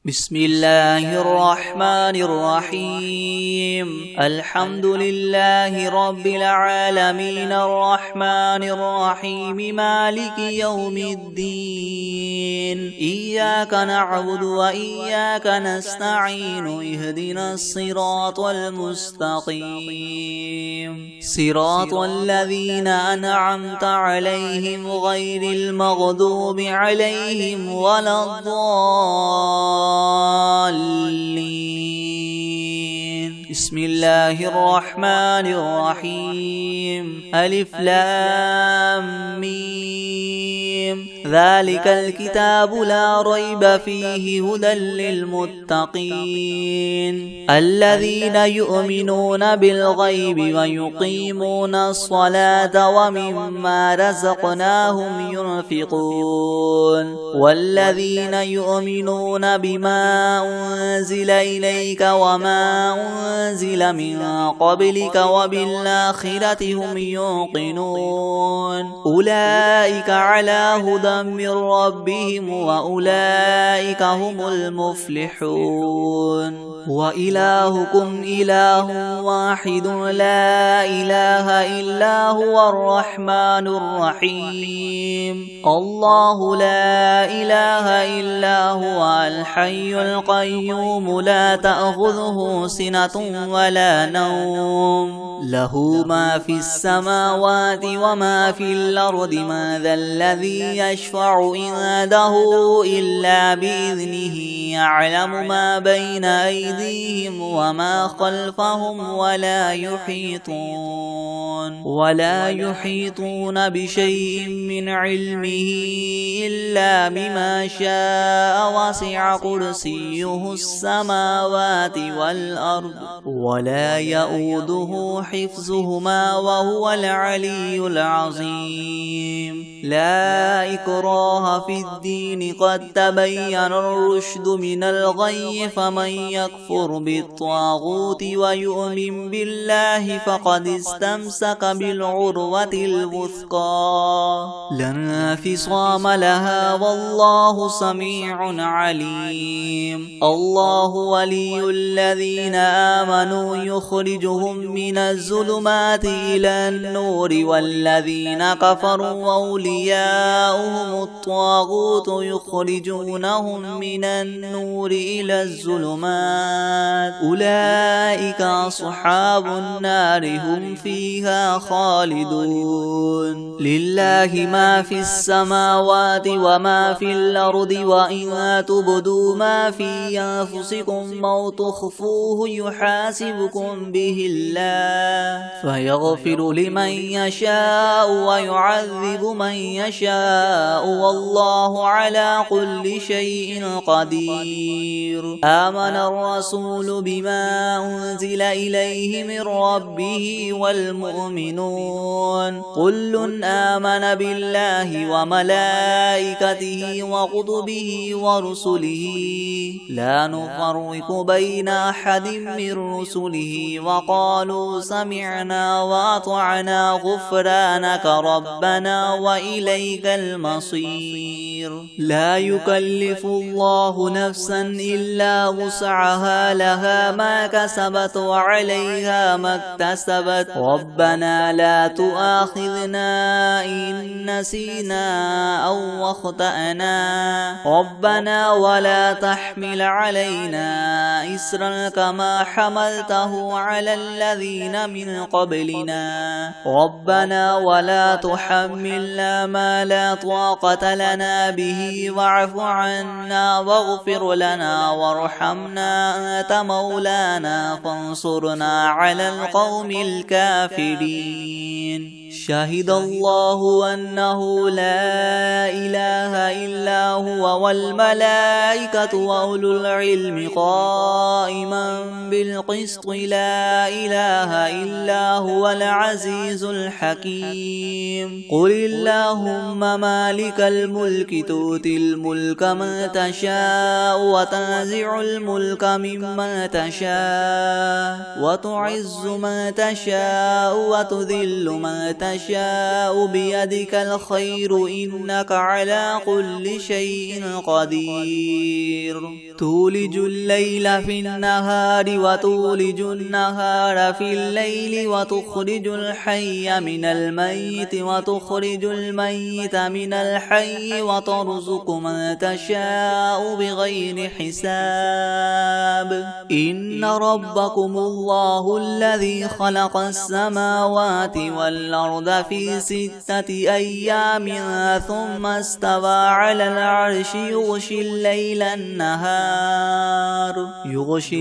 بسم الله الرحمن الرحيم. الحمد لله رب العالمين الرحمن الرحيم مالك يوم الدين. إياك نعبد وإياك نستعين. اهدنا الصراط المستقيم صراط الذين أنعمت عليهم غير المغضوب عليهم ولا الضالين. بسم الله الرحمن الرحيم. ألف لام ميم. ذلك الكتاب لا ريب فيه هدى للمتقين الذين يؤمنون بالغيب ويقيمون الصلاة ومما رزقناهم ينفقون والذين يؤمنون بما أنزل إليك وما أنزل من قبلك وبالآخرة هم يوقنون أولئك على هدى من ربهم وأولئك هم المفلحون. وإلهكم إله واحد لا إله إلا هو الرحمن الرحيم. الله لا إله إلا هو الحي القيوم لا تأخذه سنة ولا نوم له ما في السماوات وما في الأرض. من ذا الذي يشفع عنده إلا بإذنه يعلم ما بين أيديهم وما خلفهم ولا يحيطون بشيء من علمه إلا بما شاء. وسع كرسيه السماوات والأرض ولا يؤوده حفظهما وهو العلي العظيم. لا إكراه في الدين قد تبين الرشد من الغي. فمن يكفر بالطاغوت ويؤمن بالله فقد استمسك بالعروة الوثقى لا انفصام لها والله سميع عليم. الله ولي الذين آمنوا يخرجهم من الظلمات إلى النور والذين كفروا أولياؤهم الطاغوت يخرجونهم من النور إلى الظلمات أولئك أصحاب النار هم فيها خالدون. لله ما في السماوات وما في الأرض وإن تبدوا ما في أنفسكم أو تخفوه يحاسبكم به الله فيغفر لمن يشاء ويعذب من يشاء والله على كل شيء قدير. آمن الرسول بما أنزل إليه من ربه والمؤمنون كل آمن بالله وملائكته وكتبه ورسله لا نفرق بين أحد من رسله وقالوا سمعنا وأطعنا غفرانك ربنا وإليك المصير. لا يكلف الله نفسا إلا وسعها لها ما كسبت وعليها ما اكتسبت ربنا لا تؤاخذنا إن نسينا أو أخطأنا ربنا ولا تحمل علينا إسرا كما حملته على الذين من قبلنا ربنا ولا تحملنا ما لا طاقة لنا به واعف عنا واغفر لنا وارحمنا أنت مولانا فانصرنا على القوم الكافرين. شهد الله أنه لا إله إلا هو والملائكة وأولو العلم قائما بالقسط لا إله إلا هو العزيز الحكيم. قل اللهم مالك الملك تؤتي الملك من تشاء وتنزع الملك ممن تشاء وتعز من تشاء وتذل من تشاء تشاء بيدك الخير إنك على كل شيء قدير تولج الليل في النهار وتولج النهار في الليل وتخرج الحي من الميت وتخرج الميت من الحي وترزق من تشاء بغير حساب إن ربكم الله الذي خلق السماوات والأرض في 6 أيام ثم استوى على العرش يغشي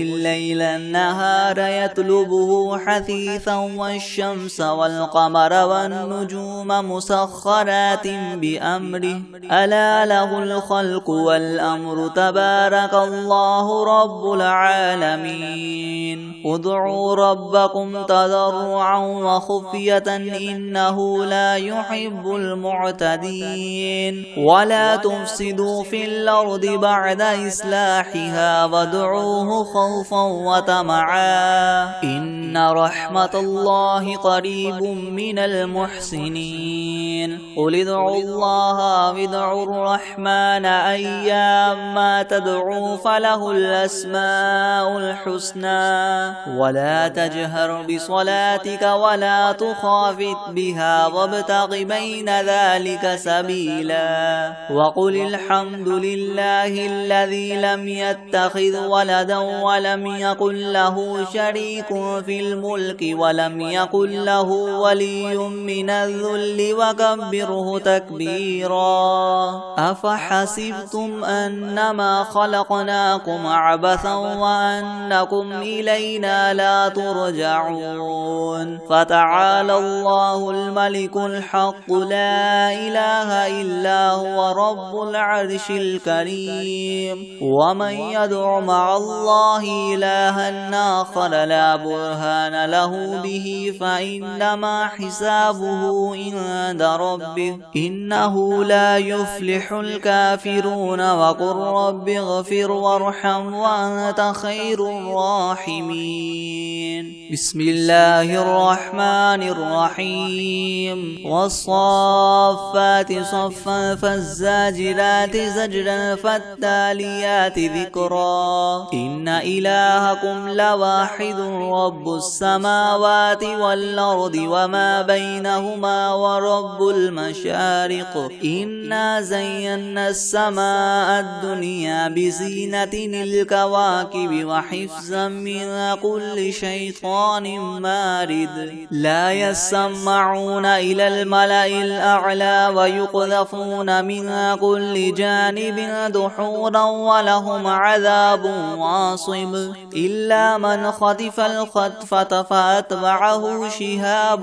الليل النهار يطلبه حثيثا والشمس والقمر والنجوم مسخرات بأمره ألا له الخلق والأمر تبارك الله رب العالمين ادعوا ربكم تضرعا وخفية إنه لا يحب المعتدين ولا تفسدوا في الأرض بعد إصلاحها وادعوه خوفا وطمعا إن رحمة الله قريب من المحسنين قل ادعوا الله وادعوا الرحمن أيما تدعوا فله الأسماء الحسنى ولا تجهر بصلاتك ولا تخافت بها وابتغ بين ذلك سبيلا وقل الحمد لله الذي لم يتخذ ولدا ولم يكن له شريك في الملك ولم يكن له ولي من الذل وكبره تكبيرا أفحسبتم أنما خلقناكم عبثا وأنكم إلينا لا ترجعون فتعالى الله الملك الحق لا إله إلا هو رب العرش الكريم ومن يدع مع الله إلها آخر لا برهان له به فإنما حسابه عند ربه إنه لا يفلح الكافرون وقل رب اغفر وارحم وأنت خير الراحمين بسم الله الرحمن الرحيم والصافات صفا فالزاجرات زجرا فالتاليات ذكرا إن إلهكم لواحد رب السماوات والأرض وما بينهما ورب المشارق إنا زينا السماء الدنيا بزينة الكواكب وحفظا من كل شيطان مارد لا يسمعون إلى الملأ الأعلى ويقذفون من كل جانب دحورا ولهم عذاب واصب إلا من خطف الخطفة فأتبعه شهاب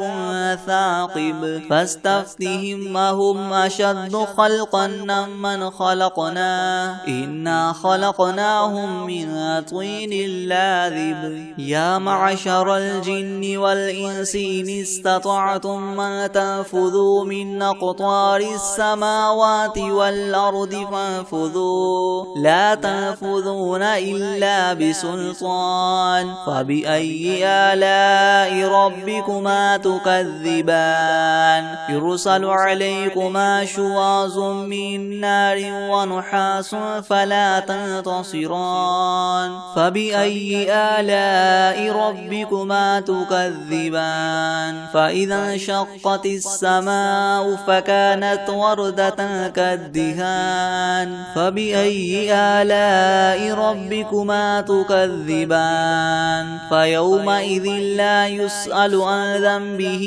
ثاقب فاستفتهم أهم أشد خلقا من خلقنا إنا خلقناهم من طين لاذب يا معشر الجن والإنس إن استطعتم أن تنفذوا من أقطار السماوات والأرض فانفذوا لا تنفذون إلا بسلطان فبأي آلاء ربكما تكذبان يرسل عليكما شواظ من نار ونحاس فلا تنتصران فبأي آلاء ربكما تكذبان فإذا انشقت السماء فكانت وردة كالدهان فبأي آلاء ربكما تكذبان فيومئذ لا يسأل عن ذنبه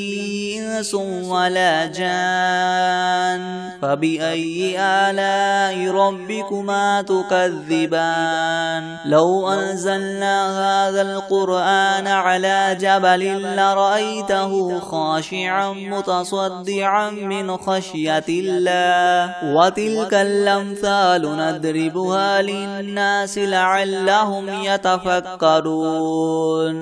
إنس ولا جان فبأي آلاء ربكما تكذبان لو أنزلنا هذا القرآن على جبل لرأيته خاشعا متصدعا من خشية الله وتلك الأمثال نضربها للناس لعلهم يتفكرون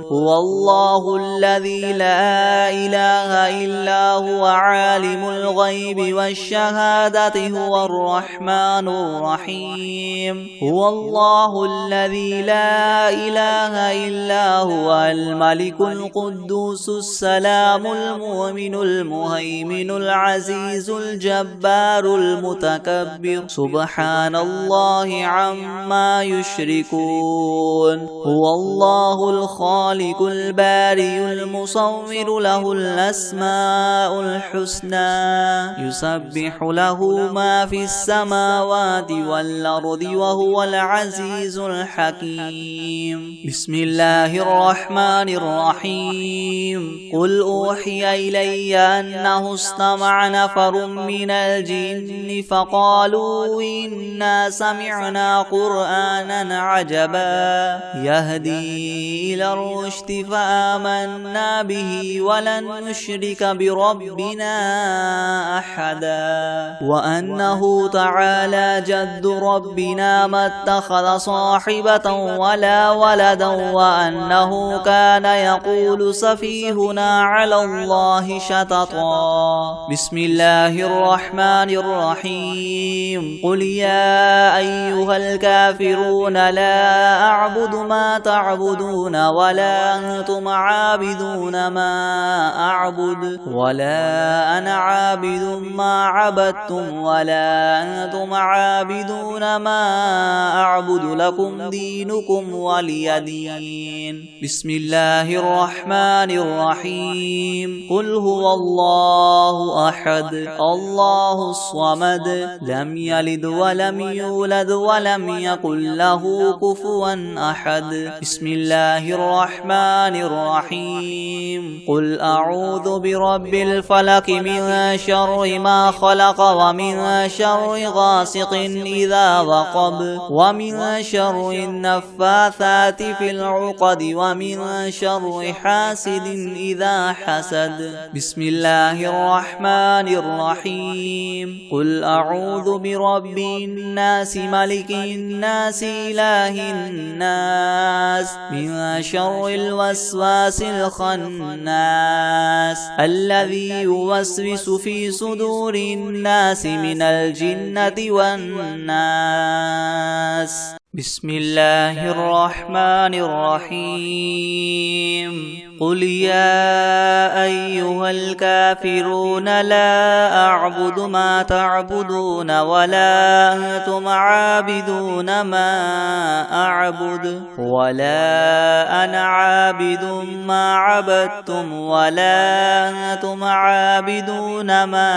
هو الله الذي لا إله إلا هو عالم الغيب والشهادة هو الرحمن الرحيم هو الله الذي لا إله إلا هو الملك القدوس السلام المؤمن المؤمن المهيمن العزيز الجبار المتكبر سبحان الله عما يشركون هو الله الخالق البارئ المصور له الأسماء الحسنى يسبح له ما في السماوات والأرض وهو العزيز الحكيم بسم الله الرحمن الرحيم قل أوحي إلي أنه استمع نفر من الجن فقالوا إنا سمعنا قرآنا عجبا يهدي إلى الرشد فآمنا به ولن نشرك بربنا أحدا وأنه تعالى جد ربنا ما اتخذ صاحبة ولا ولدا وأنه كان يقول سفيهنا على الله شططا بسم الله الرحمن الرحيم قل يا أيها الكافرون لا أعبد ما تعبدون ولا أنتم عابدون ما أعبد ولا أنا عابد ما عبدتم ولا أنتم عابدون ما أعبد لكم دينكم ولي دين بسم الله الرحمن الرحيم قل هو الله أحد الله الصمد لم يلد ولم يولد ولم يكن له كفوا أحد بسم الله الرحمن الرحيم قل أعوذ برب الفلق من شر ما خلق ومن شر غاسق إذا وقب ومن شر النفاثات في العقد ومن شر حاسد إذا حسد بسم الله الرحمن الرحيم قل أعوذ برب الناس ملك الناس إله الناس من شر الوسواس الخناس الذي يوسوس في صدور الناس من الجنة والناس بسم الله الرحمن الرحيم قل يا أيها الكافرون لا أعبد ما تعبدون ولا أنتم عابدون ما أعبد ولا أنا عابد ما عبدتم ولا أنتم عابدون ما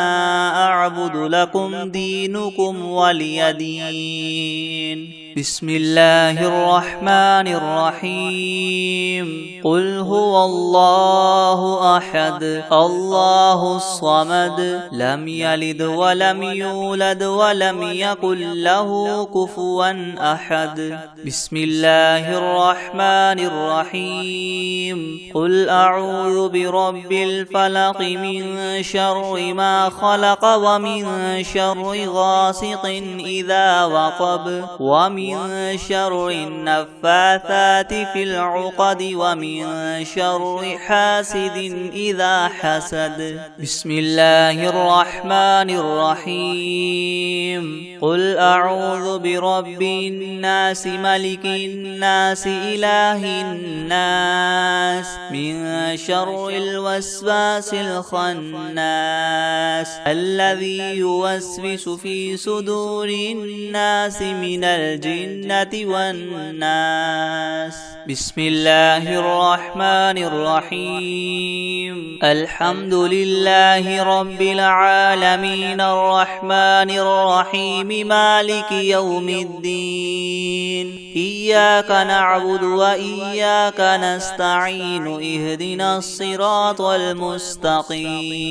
أعبد لكم دينكم ولي دين بسم الله الرحمن الرحيم قل هو الله أحد الله الصمد لم يلد ولم يولد ولم يكن له كفوا أحد بسم الله الرحمن الرحيم قل أعوذ برب الفلق من شر ما خلق ومن شر غاسق إذا وقب ومن شر النفاثات في العقد ومن شر حاسد إذا حسد بسم الله الرحمن الرحيم قل أعوذ برب الناس ملك الناس إله الناس من شر الوسواس الخناس الذي يوسوس في صدور الناس من الجنة والناس بسم الله الرحمن الرحيم الحمد لله رب العالمين الرحمن الرحيم مالك يوم الدين إياك نعبد وإياك نستعين اهدنا الصراط المستقيم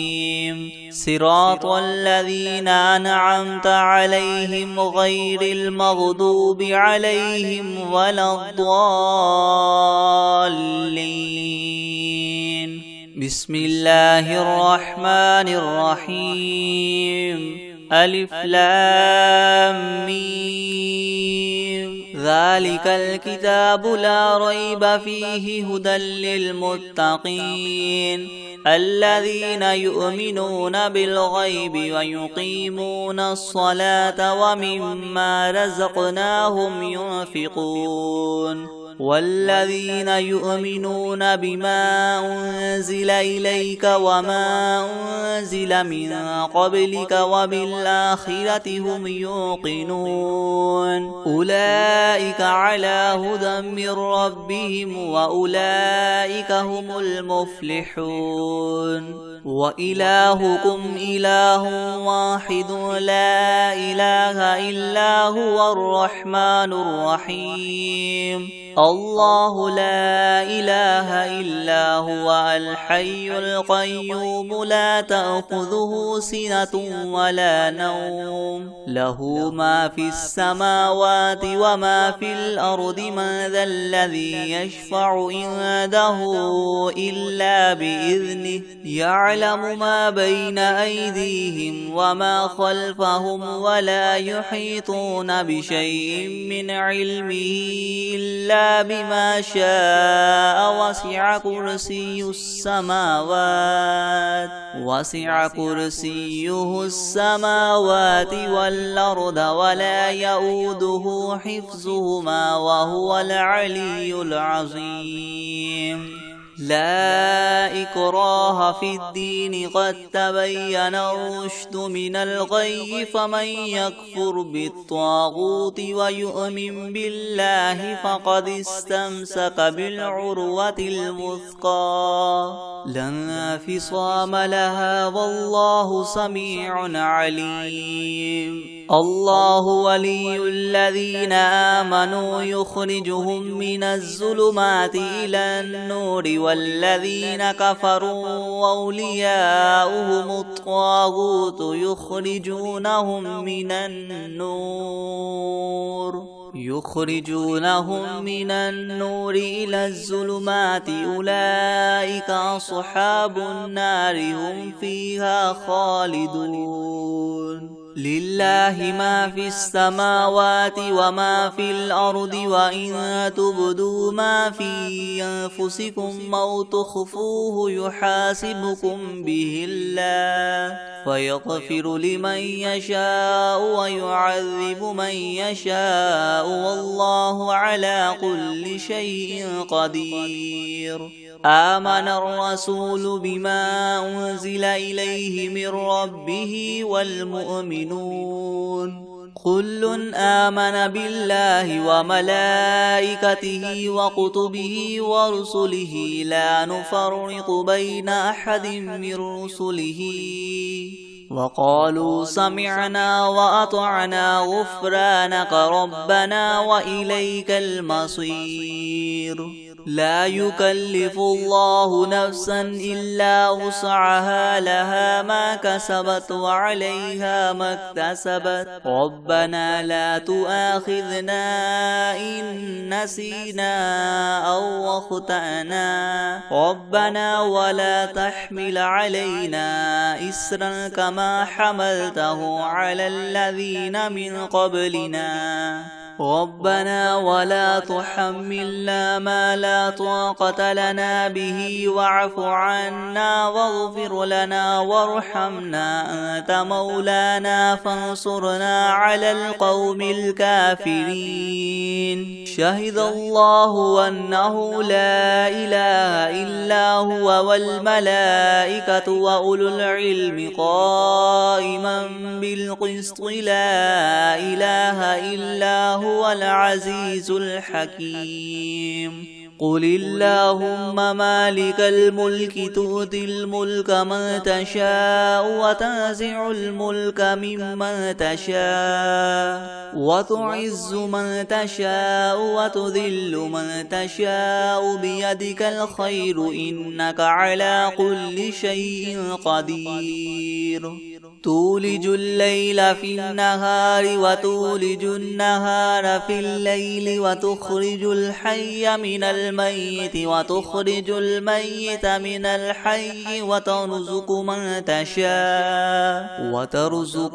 صراط الذين أنعمت عليهم غير المغضوب عليهم ولا الضالين بسم الله الرحمن الرحيم ألف لام ميم ذلك الكتاب لا ريب فيه هدى للمتقين الذين يؤمنون بالغيب ويقيمون الصلاة ومما رزقناهم ينفقون والذين يؤمنون بما أنزل إليك وما أنزل من قبلك وبالآخرة هم يوقنون أولئك على هدى من ربهم وأولئك هم المفلحون وإلهكم إله واحد لا إله إلا هو الرحمن الرحيم الله لا إله إلا هو الحي القيوم لا تأخذه سنة ولا نوم له ما في السماوات وما في الأرض من ذا الذي يشفع عنده إلا بإذنه يعلم ما بين أيديهم وما خلفهم ولا يحيطون بشيء من علمه إلا بما شاء وسع كرسيه السماوات والأرض ولا يؤوده حفظهما وهو العلي العظيم لا إكراه في الدين قد تبين الرشد من الغي فمن يكفر بالطاغوت ويؤمن بالله فقد استمسك بالعروة الوثقى لا انفصام لها والله سميع عليم الله ولي الذين آمنوا يخرجهم من الظلمات إلى النور والذين كفروا أولياؤهم الطاغوت يخرجونهم من النور إلى الظلمات أولئك أصحاب النار هم فيها خالدون لله ما في السماوات وما في الأرض وإن تبدوا ما في أنفسكم أو تخفوه يحاسبكم به الله فيغفر لمن يشاء ويعذب من يشاء والله على كل شيء قدير آمن الرسول بما أنزل إليه من ربه والمؤمنون كل آمن بالله وملائكته وكتبه ورسله لا نفرق بين أحد من رسله وقالوا سمعنا وأطعنا غفرانك ربنا وإليك المصير لا يكلف الله نفسا إلا وسعها لها ما كسبت وعليها ما اكتسبت ربنا لا تؤاخذنا إن نسينا أو أخطأنا ربنا ولا تحمل علينا إسرا كما حملته على الذين من قبلنا ربنا ولا تحملنا ما لا طاقة لنا به واعف عنا واغفر لنا وارحمنا أنت مولانا فانصرنا على القوم الكافرين شهد الله أنه لا إله إلا هو والملائكة وأولو العلم قائما بالقسط لا إله إلا هو العزيز الحكيم قل اللهم مالك الملك تؤتي الملك من تشاء وتنزع الملك ممن تشاء وتعز من تشاء وتذل من تشاء بيدك الخير إنك على كل شيء قدير تولج الليل في النهار وتولج النهار في الليل وتخرج الحي من الميت وتخرج الميت من الحي وترزق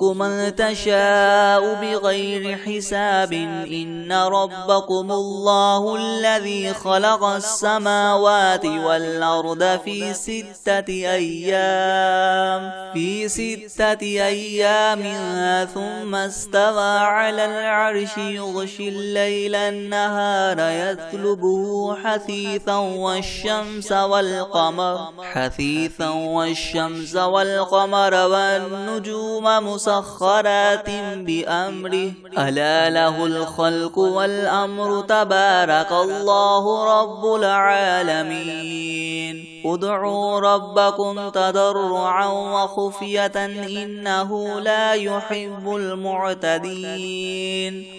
من تشاء بغير حساب إن ربكم الله الذي خلق السماوات والأرض في 6 أيام أيام ثم استوى على العرش يغشي الليل النهار يطلبه حثيثا والشمس والنجوم مسخرات بأمره ألا له الخلق والأمر تبارك الله رب العالمين ادعوا ربكم تضرعا وخفية إنه لا يحب المعتدين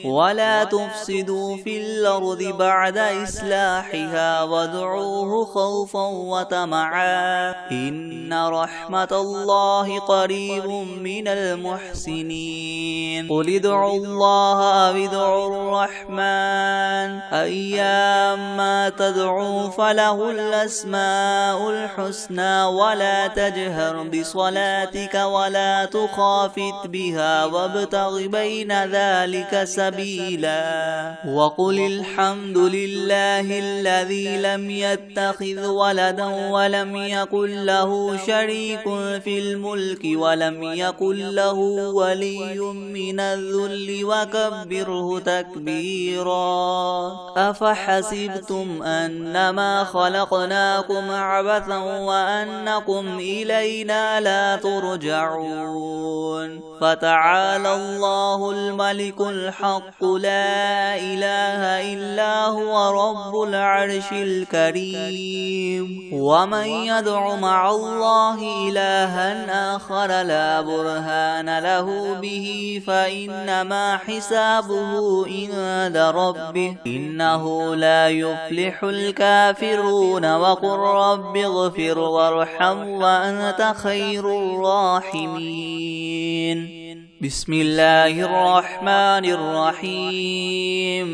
ولا تفسدوا في الأرض بعد إصلاحها وادعوه خوفا وطمعا إن رحمة الله قريب من المحسنين قل ادعوا الله أو ادعوا الرحمن أيما تدعوا فله الأسماء الحسنى ولا تجهر بصلاتك ولا تخافت بها وابتغ بين ذلك سبيلا وقل الحمد لله الذي لم يتخذ ولدا ولم يكن له شريك في الملك ولم يكن له ولي من الذل وكبره تكبيرا أفحسبتم أنما خلقناكم عبثا وأنكم إلينا لا ترجعون فتعالى الله الملك الحق لا إله إلا هو رب العرش الكريم ومن يدع مع الله إلها آخر لا برهان له به فإنما حسابه عند ربه إنه لا يفلح الكافرون وقل رب اغفر وارحم وأنت خير الراحمين بسم الله الرحمن الرحيم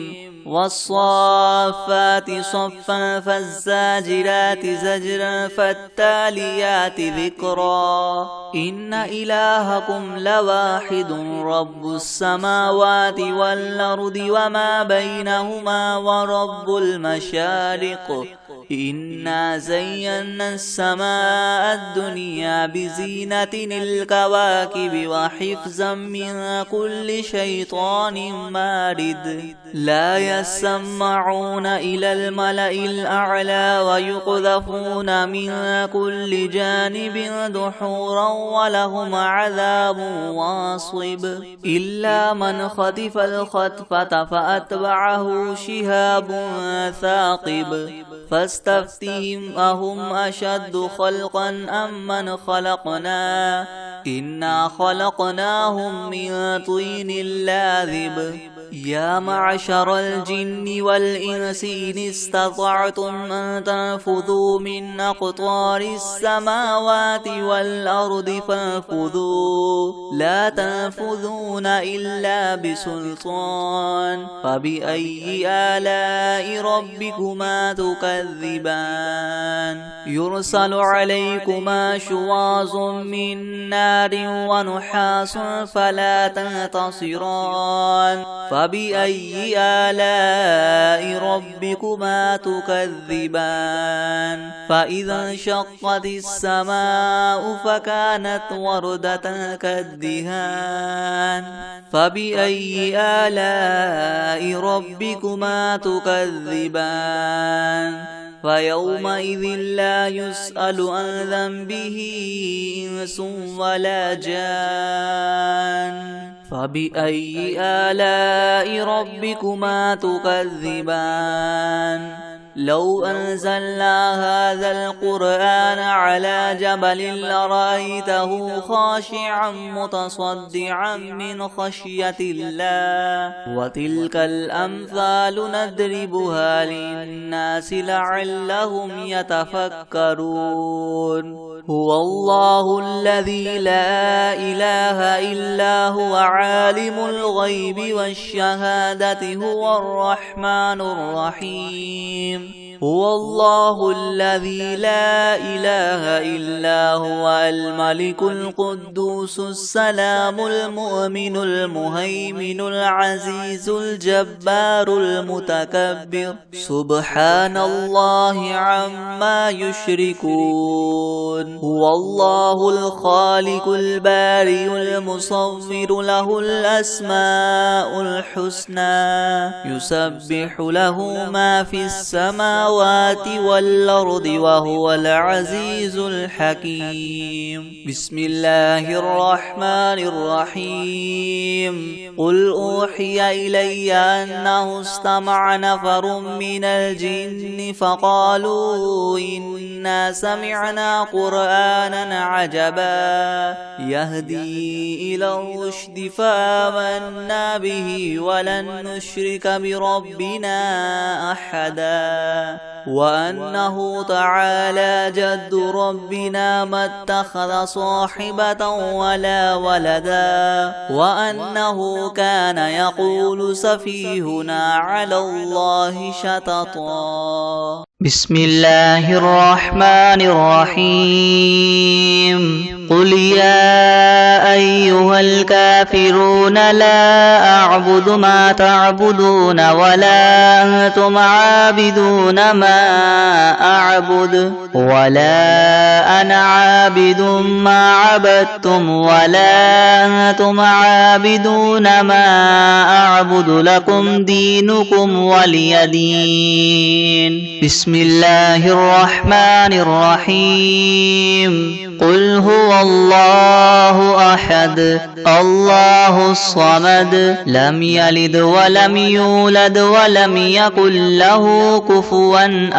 والصافات صفا فالزاجرات زجرا فالتاليات ذكرا إن إلهكم لواحد رب السماوات والأرض وما بينهما ورب المشارق إنا زينا السماء الدنيا بزينة الكواكب وحفظا من كل شيطان مارد لا يسمعون إلى الملأ الأعلى ويقذفون من كل جانب دحورا ولهم عذاب واصب إلا من خطف الخطفة فأتبعه شهاب ثاقب فاستفتهم أهم أشد خلقا أم من خلقنا إنا خلقناهم من طين لاذب يا معشر الجن والإنس إن استطعتم أن تنفذوا من أقطار السماوات والأرض فانفذوا لا تنفذون إلا بسلطان فبأي آلاء ربكما تكذبان يرسل عليكما شواظ من نار ونحاس فلا تنتصران فبأي آلاء ربكما تكذبان فإذا انشقت السماء فكانت وردة كالدهان فبأي آلاء ربكما تكذبان فيومئذ لا يسأل عن ذنبه إنس ولا جان فبأي آلاء ربكما تكذبان لو أنزلنا هذا القرآن على جبل لرأيته خاشعا متصدعا من خشية الله وتلك الأمثال نضربها للناس لعلهم يتفكرون هو الله الذي لا إله إلا هو عالم الغيب والشهادة هو الرحمن الرحيم هو الله الذي لا إله إلا هو الملك القدوس السلام المؤمن المهيمن العزيز الجبار المتكبر سبحان الله عما يشركون هو الله الخالق البارئ المصور له الأسماء الحسنى يسبح له ما في السماوات والأرض وهو العزيز الحكيم بسم الله الرحمن الرحيم قل أوحي إلي أنه استمع نفر من الجن فقالوا إنا سمعنا قرآنا عجبا يهدي إلى الرشد فآمنا به ولن نشرك بربنا أحدا وأنه تعالى جد ربنا ما اتخذ صاحبة ولا ولدا وأنه كان يقول سفيهنا على الله شططا بسم الله الرحمن الرحيم قل يا أيها الكافرون لا أعبد ما تعبدون ولا أنتم عابدون ما أعبد ولا أنا عابد ما عبدتم ولا أنتم عابدون ما أعبد لكم دينكم ولي دين بسم الله الرحمن الرحيم قل هو الله أحد الله الصمد لم يلد ولم يولد ولم يكن له كفوا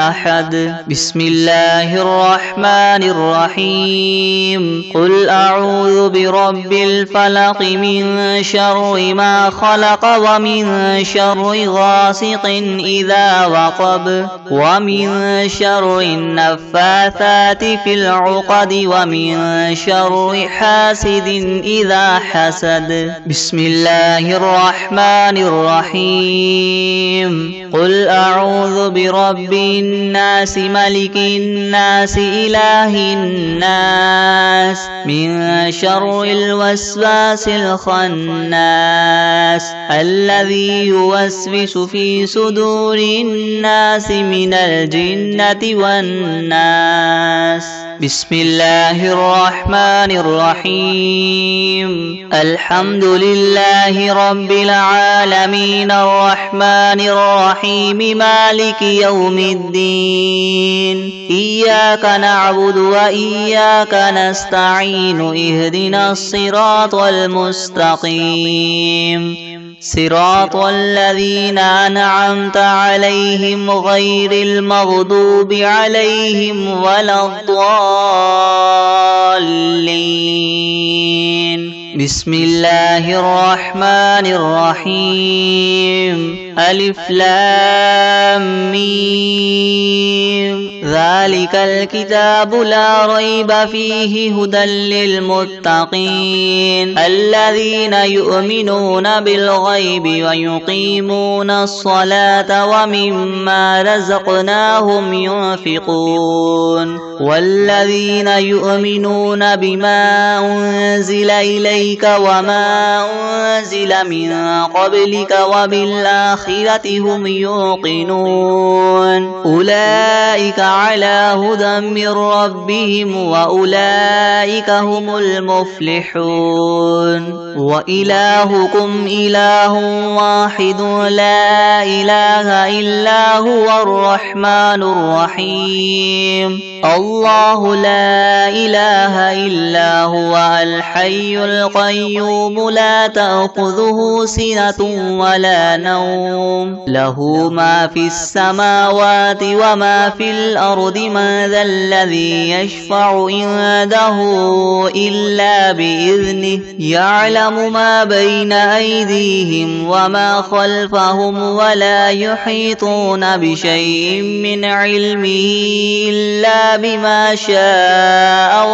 أحد بسم الله الرحمن الرحيم قل أعوذ برب الفلق من شر ما خلق ومن شر غاسق إذا وقب ومن شر النفاثات في العقد ومن شر حاسد إذا حسد بسم الله الرحمن الرحيم قل أعوذ برب الناس ملك الناس إله الناس من شر الوسواس الخناس الذي يوسوس في صدور الناس من الجنة والناس بسم الله الرحمن الرحيم الحمد لله رب العالمين الرحمن الرحيم مالك يوم الدين إياك نعبد وإياك نستعين اهدنا الصراط المستقيم صراط الذين أنعمت عليهم غير المغضوب عليهم ولا الضالين بسم الله الرحمن الرحيم ألف لام ميم ذلك الكتاب لا ريب فيه هدى للمتقين الذين يؤمنون بالغيب ويقيمون الصلاة ومما رزقناهم ينفقون والذين يؤمنون بما أنزل إليك وما أنزل من قبلك وبالآخرة هم يوقنون أولئك على هدى من ربهم وأولئك هم المفلحون وإلهكم إله واحد لا إله إلا هو الرحمن الرحيم الله لا إله إلا هو الحي القيوم لا تأخذه سنة ولا نوم له ما في السماوات وما في الأرض من ذا الذي يشفع عنده إلا بإذنه يعلم ما بين أيديهم وما خلفهم ولا يحيطون بشيء من علمه إلا بما شاء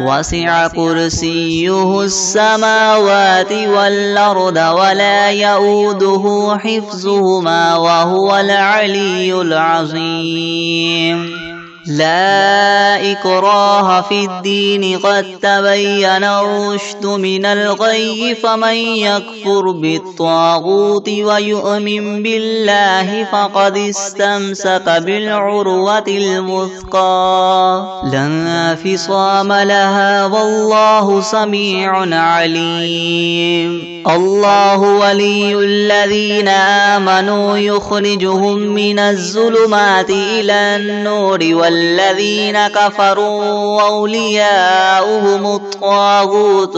وسع كرسيه السماوات والأرض ولا يؤوده حفظهما وهو العلي العظيم لا إكراه في الدين قد تبين الرشد من الغي فمن يكفر بالطاغوت ويؤمن بالله فقد استمسك بالعروة الوثقى لا انفصام لها والله سميع عليم الله ولي الذين آمنوا يخرجهم من الظلمات إلى النور والذين كفروا أولياؤهم الطاغوت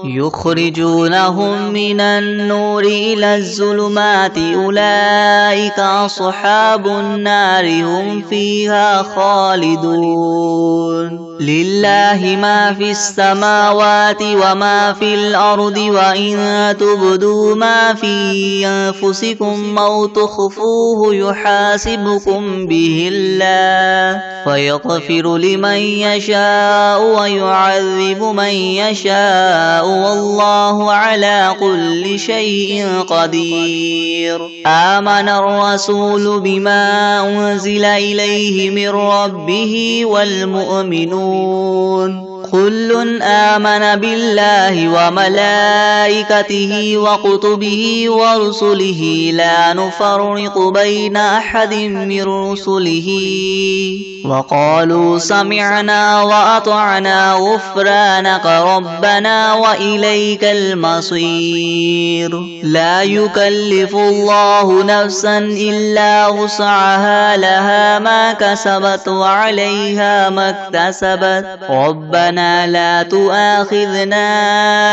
يخرجونهم من النور إلى الظلمات أولئك أصحاب النار هم فيها خالدون لله ما في السماوات وما في الأرض وإن تبدوا ما في أنفسكم أو تخفوه يحاسبكم به الله فيغفر لمن يشاء ويعذب من يشاء والله على كل شيء قدير آمن الرسول بما أنزل إليه من ربه والمؤمنون كل آمن بالله وملائكته وكتبه ورسله لا نفرق بين أحد من رسله وقالوا سمعنا وأطعنا غفرانك ربنا وإليك المصير لا يكلف الله نفسا إلا وسعها لها ما كسبت وعليها ما اكتسبت ربنا لا تؤاخذنا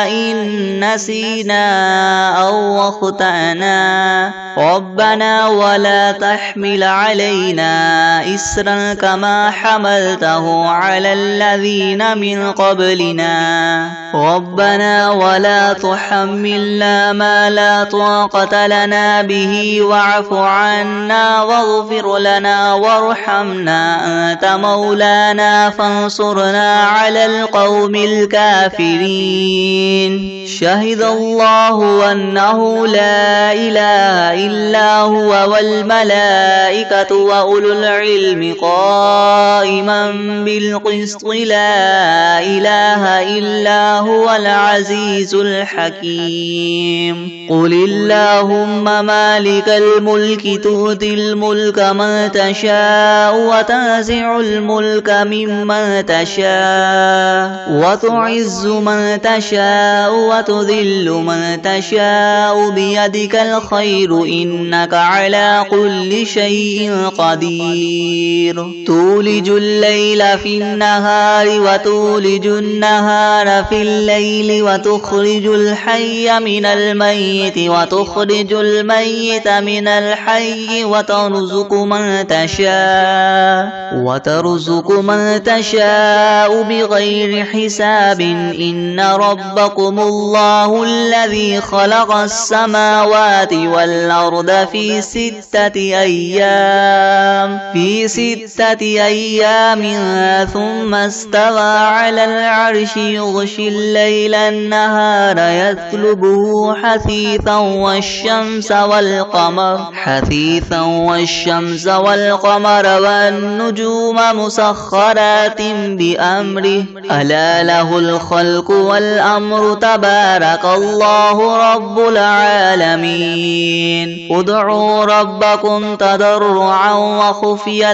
إن نسينا أو أخطأنا ربنا ولا تحمل علينا إسرا كما حملته على الذين من قبلنا ربنا ولا تحملنا ما لا طاقة لنا به واعف عنا واغفر لنا وارحمنا أنت مولانا فانصرنا على القوم الكافرين شهد الله أنه لا إله إلا هو والملائكة وأولو العلم قائما بالقسط لا إله إلا هو العزيز الحكيم قل اللهم مالك الملك تؤتي الملك من تشاء وتنزع الملك ممن تشاء وتعز من تشاء وتذل من تشاء بيدك الخير إنك على كل شيء قدير تولج الليل في النهار وتولج النهار في الليل وتخرج الحي من الميت وتخرج الميت من الحي وترزق من تشاء بغير حساب إن ربكم الله الذي خلق السماوات والأرض في ستة أيام ثم استوى على العرش يغشي الليل النهار يطلبه حثيثا والشمس والقمر والنجوم مسخرات بأمره ألا له الخلق والأمر تبارك الله رب العالمين ادعوا ربكم تضرعا وخفية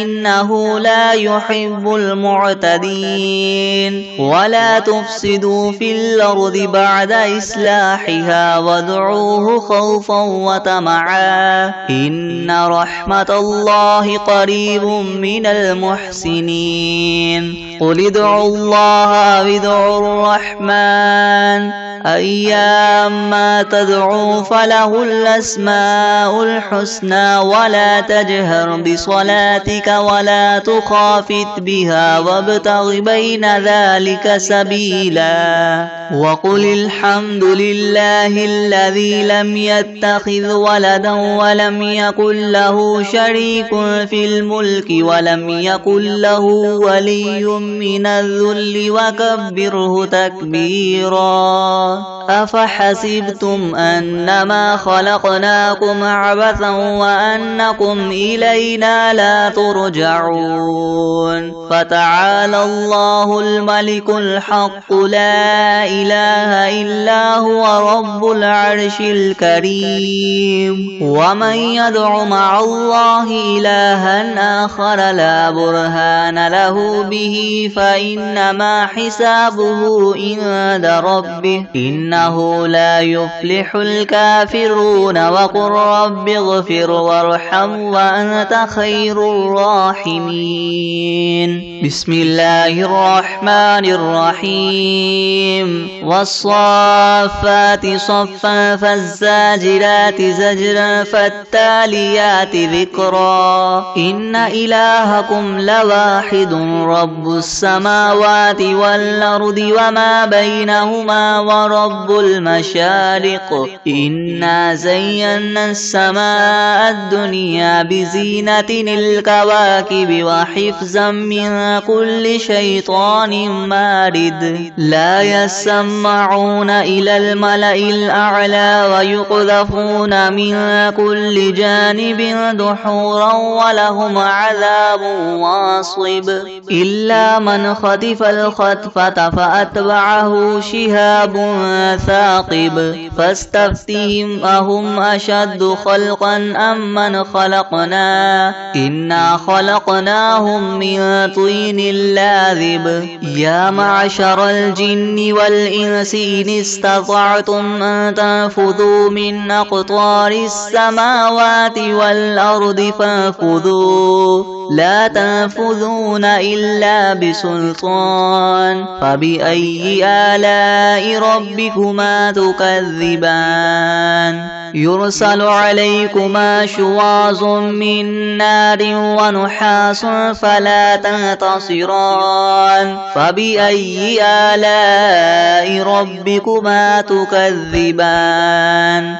إنه لا يحب المعتدين ولا تفسدوا في الأرض بعد إصلاحها وادعوه خوفا وطمعا إن رحمة الله قريب من المحسنين قل ادعوا الله أو ادعوا الرحمن أيما تدعو فله الأسماء الحسنى ولا تجهر بصلاتك ولا تخافت بها وابتغ بين ذلك سبيلا وقل الحمد لله الذي لم يتخذ ولدا ولم يكن له شريك في الملك ولم يكن له ولي من الذل وكبره تكبيرا أفحسبتم أنما خلقناكم عبثا وأنكم إلينا لا ترجعون فتعالى الله الملك الحق لا إله إلا هو رب العرش الكريم ومن يدع مع الله إلها آخر لا برهان له به فإنما حسابه عند ربه إنه لا يفلح الكافرون وقل رب اغفر وارحم وأنت خير الراحمين بسم الله الرحمن الرحيم والصافات صفا فالزاجرات زجرا فالتاليات ذكرا إن إلهكم لواحد رب السماوات والأرض وما بينهما ورب المشارق إنا زينا السماء الدنيا بزينة الكواكب وحفظا من كل شيطان مارد لا يسمعون إلى الملأ الأعلى ويقذفون من كل جانب دحورا ولهم عذاب واصب إلا من خطف الخطفة فأتبعه شهاب ثاقب فاستفتهم أهم أشد خلقا أم من خلقنا إنا خلقناهم من طين لاذب يا معشر الجن والإنس إن استطعتم أن تنفذوا من أقطار السماوات والأرض فانفذوا لا تنفذون إلا بسلطان فبأي آلاء ربكما تكذبان يرسل عليكما شواظ من نار ونحاس فلا تنتصران فبأي آلاء ربكما تكذبان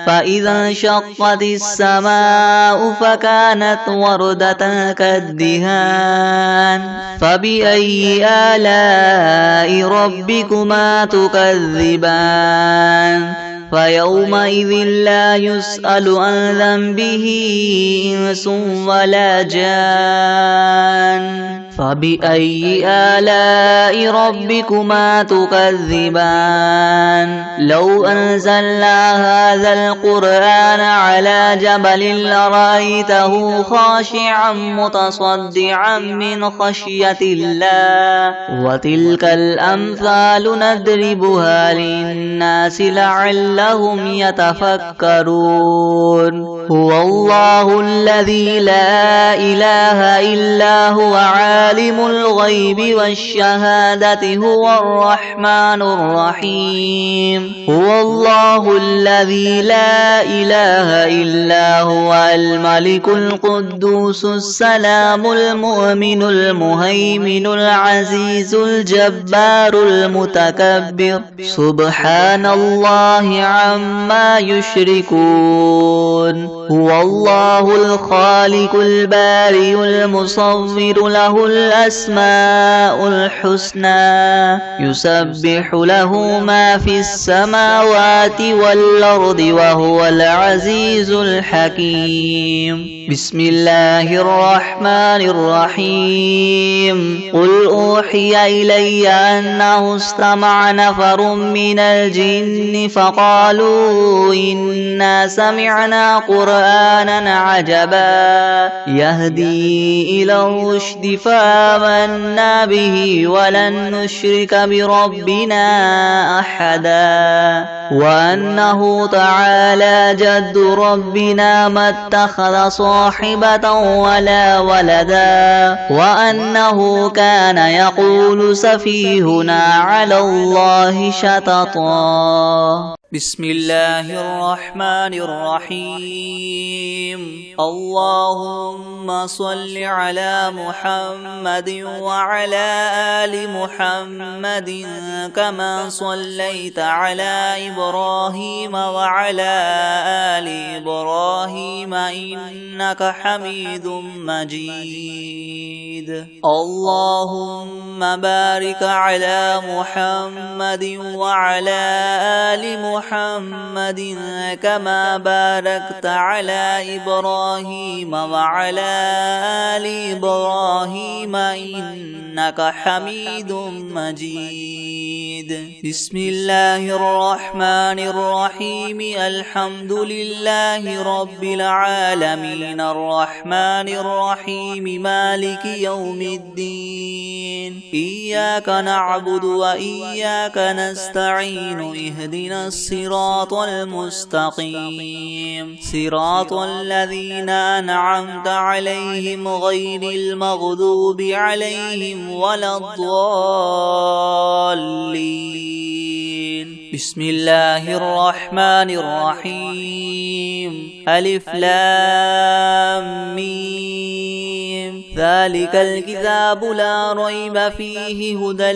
فإذا انشقت السماء فكانت وردة كالدهان فبأي آلاء ربكما تكذبان فيومئذ لا يسأل عن ذنبه إنس ولا جان فبأي آلاء ربكما تكذبان لو أنزلنا هذا القرآن على جبل لرأيته خاشعا متصدعا من خشية الله وتلك الأمثال نضربها للناس لعلهم يتفكرون هو الله الذي لا إله إلا هو عالم الغيب والشهادة هو الرحمن الرحيم هو الله الذي لا إله إلا هو الملك القدوس السلام المؤمن المهيمن العزيز الجبار المتكبر سبحان الله عما يشركون هو الله الخالق البارئ المصور له الأسماء الحسنى يسبح له ما في السماوات والأرض وهو العزيز الحكيم بسم الله الرحمن الرحيم قل أوحي إلي أنه استمع نفر من الجن فقالوا إنا سمعنا قرآنا عجبا يهدي إلى الرشد فآمنا به ولن نشرك بربنا أحدا وأنه تعالى جد ربنا ما اتخذ صاحبة ولا ولدا وأنه كان يقول سفيهنا على الله شططا. بسم الله الرحمن الرحيم. اللهم صل على محمد وعلى آل محمد كما صليت على إبراهيم وعلى آل إبراهيم إنك حميد مجيد. اللهم بارك على محمد وعلى آل محمد كما باركت على إبراهيم وعلى آل إبراهيم إنك حميد مجيد. بسم الله الرحمن الرحيم. الحمد لله رب العالمين الرحمن الرحيم مالك يوم الدين. إياك نعبد وإياك نستعين. اهدنا الصراط المستقيم صراط الذين أنعمت عليهم غير المغضوب عليهم ولا الضالين. بسم الله الرحمن الرحيم. ألف لام ميم. ذلك الكتاب لا ريب فيه هدى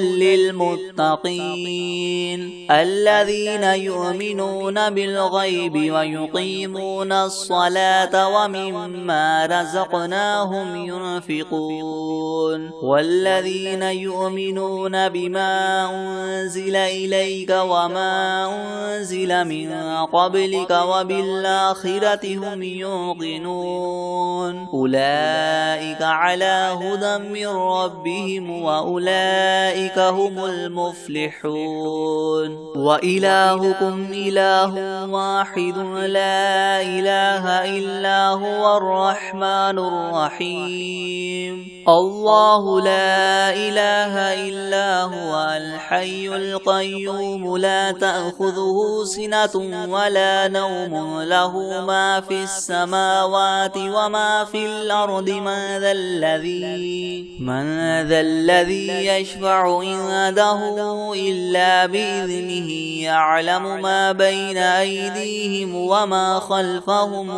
للمتقين الذين يؤمنون بالغيب ويقيمون الصلاة ومما رزقناهم ينفقون والذين يؤمنون بما أنزل إليك وما أنزل من قبلك وبالآخرة هم يوقنون أولئك على هدى من ربهم وأولئك هم المفلحون. وإلهكم إله واحد لا إله إلا هو الرحمن الرحيم. الله لا إله إلا هو الحي القيوم لا تأخذه سنة ولا نوم له ما في السماوات وما في الأرض. من ذا الذي يشفع عنده إلا بإذنه يعلم ما بين أيديهم وما خلفهم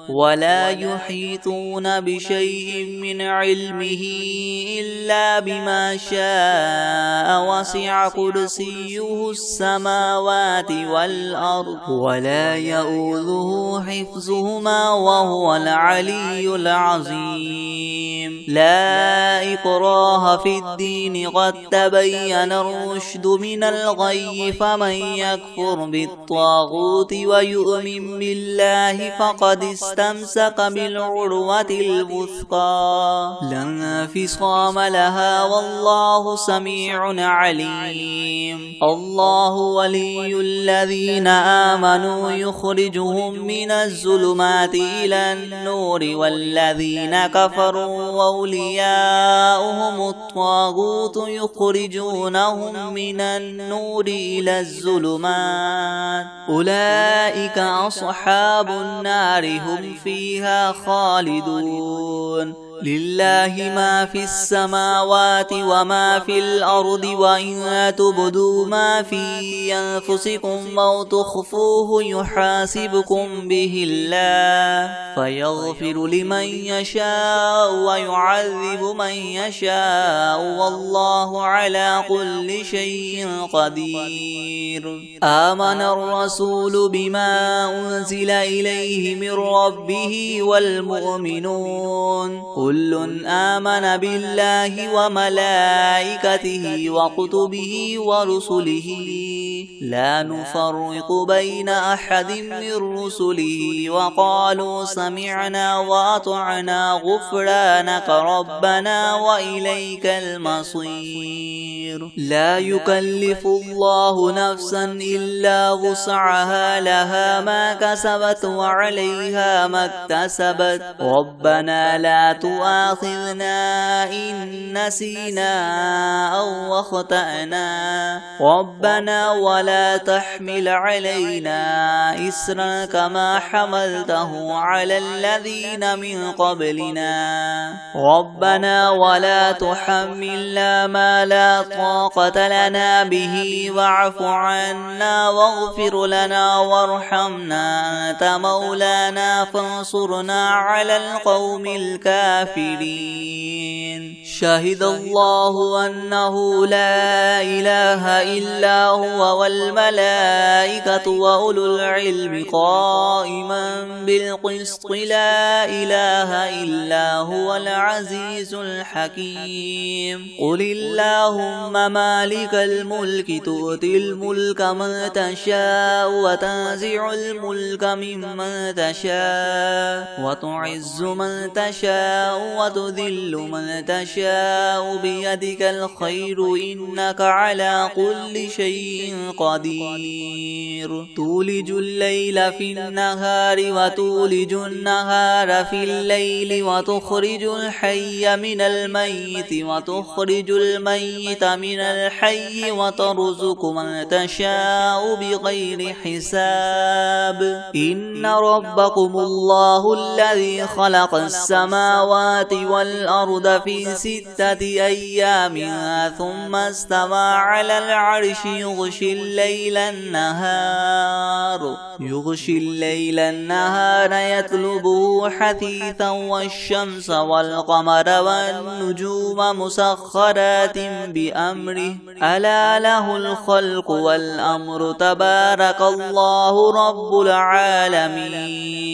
ولا يحيطون بشيء من علمه إلا بما شاء وسع كرسيه السماوات والأرض ولا يؤوده حفظهما وهو العلي العظيم. لا إكراه في الدين قد تبين الرشد من الغي فمن يكفر بالطاغوت ويؤمن بالله فقد استمسك بالعروة الوثقى لا انفصام لها والله سميع عليم. الله ولي الذين آمنوا يخرجهم من الظلمات إلى النور والذين كفروا وأولياؤهم الطاغوت يخرجونهم من النور إلى الظلمات أولئك أصحاب النار هم فيها خالدون. لله ما في السماوات وما في الأرض وإن تبدوا ما في أنفسكم أو تخفوه يحاسبكم به الله فيغفر لمن يشاء ويعذب من يشاء والله على كل شيء قدير. آمن الرسول بما أنزل إليه من ربه والمؤمنون كل آمن بالله وملائكته وكتبه ورسله لا نفرق بين أحد من رسله وقالوا سمعنا وأطعنا غفرانك ربنا وإليك المصير. لا يكلف الله نفسا إلا وسعها لها ما كسبت وعليها ما اكتسبت ربنا لا تؤاخذنا إن نسينا أو أخطأنا ربنا ولا تحمل علينا إسرا كما حملته على الذين من قبلنا ربنا ولا تحملنا ما لا طاقة لنا به واعف عنا واغفر لنا وارحمنا أنت مولانا فانصرنا على القوم الكافرين شهد الله أنه لا إله إلا هو والملائكة وأولو العلم قائما بالقسط لا إله إلا هو العزيز الحكيم قل اللهم مالك الملك تؤتي الملك من تشاء وتنزع الملك ممن تشاء وتعز من تشاء وتذل من تشاء بيدك الخير إنك على كل شيء قدير تولج الليل في النهار وتولج النهار في الليل وتخرج الحي من الميت وتخرج الميت من الحي وترزق من تشاء بغير حساب إن ربكم الله الذي خلق السماوات والأرض في 6 أيام ثم استوى على العرش يغشي الليل النهار يطلبه حثيثا والشمس والقمر والنجوم مسخرات بأمره ألا له الخلق والأمر تبارك الله رب العالمين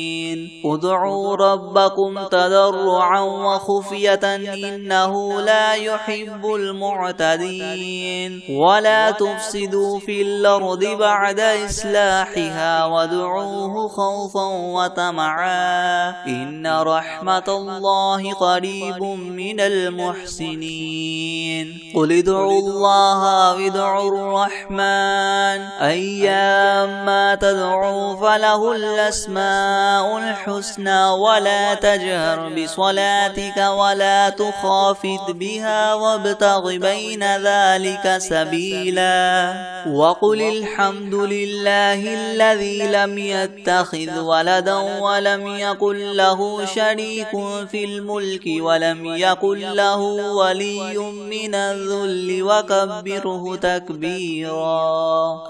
ادعوا ربكم تضرعا وخفية إنه لا يحب المعتدين ولا تفسدوا في الأرض بعد إصلاحها وادعوه خوفا وطمعا إن رحمة الله قريب من المحسنين قل ادعوا الله وادعوا الرحمن أيما تدعوا فله الأسماء الحسنى ولا تجهر بصلاتك ولا تخافت بها وابتغ بين ذلك سبيلا وقل الحمد لله الذي لم يتخذ ولدا ولم يكن له شريك في الملك ولم يكن له ولي من الذل وكبره تكبيرا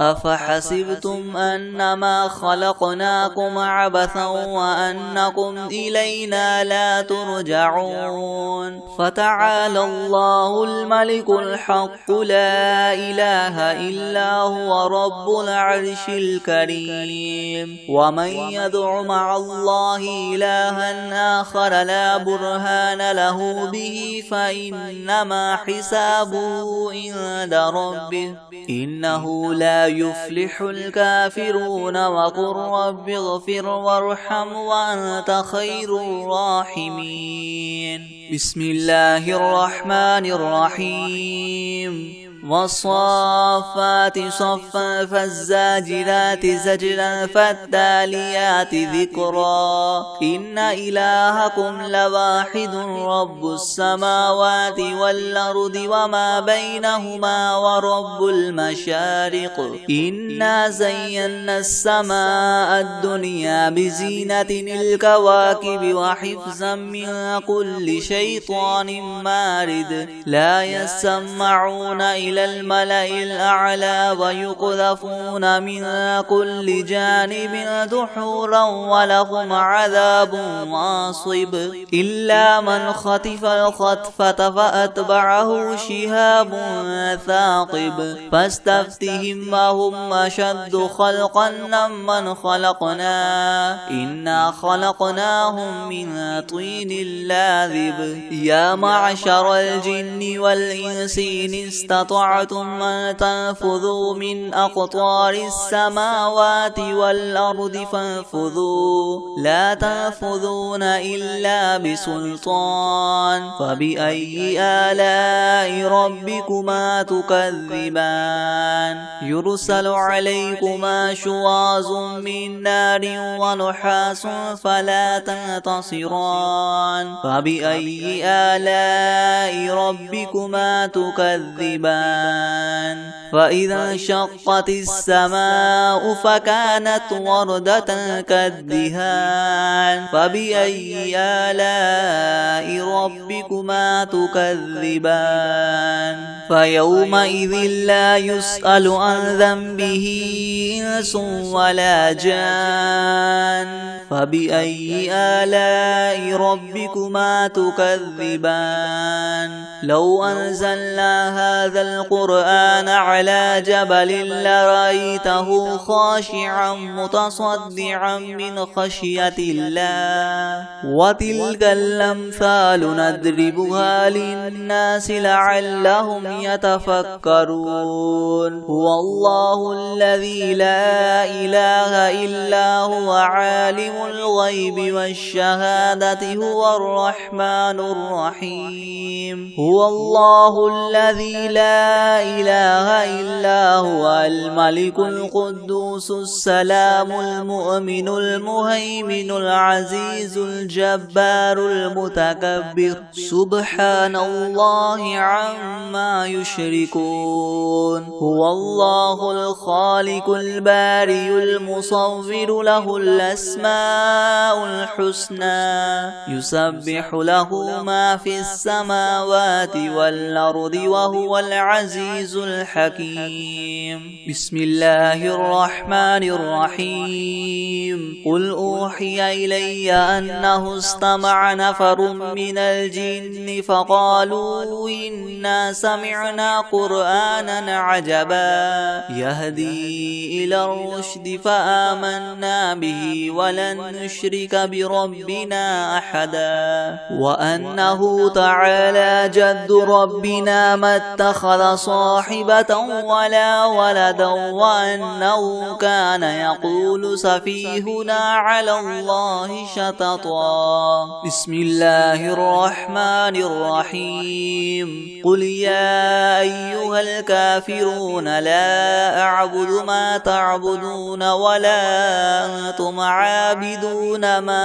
أفحسبتم أنما خلقناكم عبثا وأنكم إلينا لا ترجعون فتعالى الله الملك الحق لا إله إلا هو رب العرش الكريم ومن يدع مع الله إلها آخر لا برهان له به فإنما حسابه عند ربه إنه لا يفلح الكافرون وقل رب اغفر وارحم وأنت خير الراحمين بسم الله الرحمن الرحيم والصافات صفا فالزاجرات زجرا فالتاليات ذكرا إن إلهكم لواحد رب السماوات والأرض وما بينهما ورب المشارق إنا زينا السماء الدنيا بزينة الكواكب وحفظا من كل شيطان مارد لا يسمعون إلى الملأ الأعلى ويقذفون من كل جانب دحورا ولهم عذاب واصب إلا من خطف الخطفة فأتبعه شهاب ثاقب فاستفتهم أهم أشد خلقا ممن خلقنا إنا خلقناهم من طين لاذب يا معشر الجن والإنس إن استطعتم استطعتم أن تنفذوا من أقطار السماوات والأرض فانفذوا لا تنفذون إلا بسلطان فبأي آلاء ربكما تكذبان يرسل عليكما شواظ من نار ونحاس فلا تنتصران فبأي آلاء ربكما تكذبان فإذا انشقت السماء فكانت وردة كالدهان فبأي آلاء ربكما تكذبان فيومئذ لا يسأل عن ذنبه إنس ولا جان فبأي آلاء ربكما تكذبان لو أنزلنا هذا القرآن على جبل لرأيته خاشعا متصدعا من خشية الله وتلك الأمثال نضربها للناس لعلهم يتفكرون هو الله الذي لا إله إلا هو عالم الغيب والشهادة هو الرحمن الرحيم هو الله الذي لا إله إلا هو الملك القدوس السلام المؤمن المهيمن العزيز الجبار المتكبر سبحان الله عما يشركون هو الله الخالق البارئ المصور له الأسماء الحسنى يسبح له ما في السماوات والأرض وهو العزيز الحكيم بسم الله الرحمن الرحيم قل أوحي إلي أنه استمع نفر من الجن فقالوا إنا سمعنا قرآنا عجبا يهدي إلى الرشد فآمنا به ولن نشرك بربنا أحدا وأنه تعالى جد ربنا ما اتخذ صاحبة ولا ولدا وأنه كان يقول سفيهنا على الله شططا بسم الله الرحمن الرحيم قل يا أيها الكافرون لا أعبد ما تعبدون ولا أنتم عابدون ما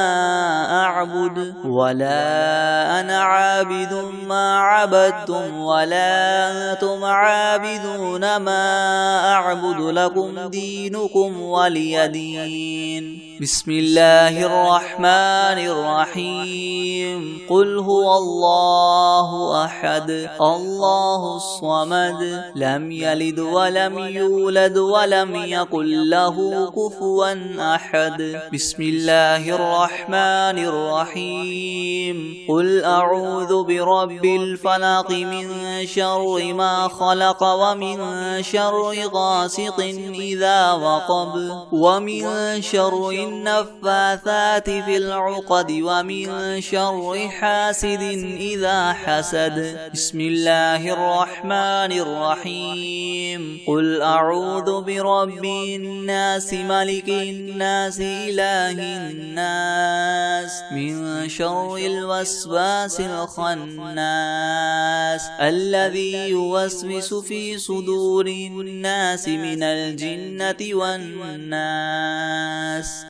أعبد ولا أنا عابد ما عبدتم ولا أنتم عابدون ما أعبد لكم دينكم ولي دين بسم الله الرحمن الرحيم قل هو الله أحد الله الصمد لم يلد ولم يولد ولم يكن له كفوا أحد بسم الله الرحمن الرحيم قل أعوذ برب الفلق من شر ما خلق ومن شر غاسق إذا وقب ومن شر النفاثات في العقد ومن شر حاسد إذا حسد بسم الله الرحمن الرحيم قل أعوذ برب الناس ملك الناس إله الناس من شر الوسواس الخناس الذي يوسوس في صدور الناس من الجنة والناس